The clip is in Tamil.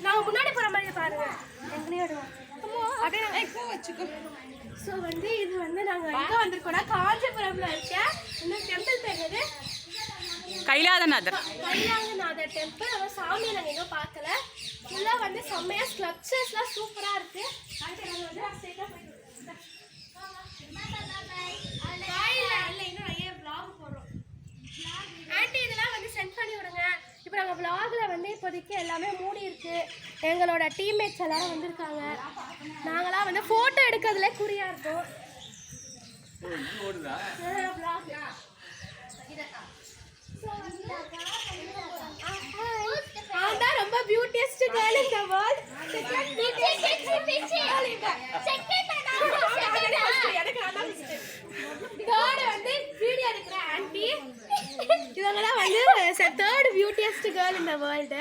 நாங்கள் முன்னாடி போகிற மாதிரி பாருங்க எங்களையும் ஸோ வந்து இது வந்து நாங்கள் எங்கே வந்திருக்கோம்னா காஞ்சிபுரம்ல இருக்க இன்னும் டெம்பிள் பேர் எது கைலாசநாதர் டெம்பிள். நம்ம சாமியை நாங்கள் எங்கே பார்க்கல. ஃபுல்லாக வந்து செம்மையாக ஸ்க்ளப்சர்ஸ்லாம் சூப்பராக இருக்குது. இன்னும் நிறைய விளாக் போடுறோம். ஆண்டி இதெல்லாம் வந்து சென்ட் பண்ணி விடுங்க. இப்போ நாங்கள் விளாகில் வந்து இப்போதைக்கு எல்லாமே மூடி இருக்கு. எங்களோட டீம்மேட்ஸ் எல்லாரும் வந்திருக்காங்க. நாங்களாம் வந்து ஃபோட்டோ எடுக்கிறதுல குறியாக இருக்கோம். நான் ரொம்ப beautiest girl in the world. Third வந்து வீடியோ எடுக்கிற ஆண்டி. இவங்கலாம் வந்து third beautiest girl in the world.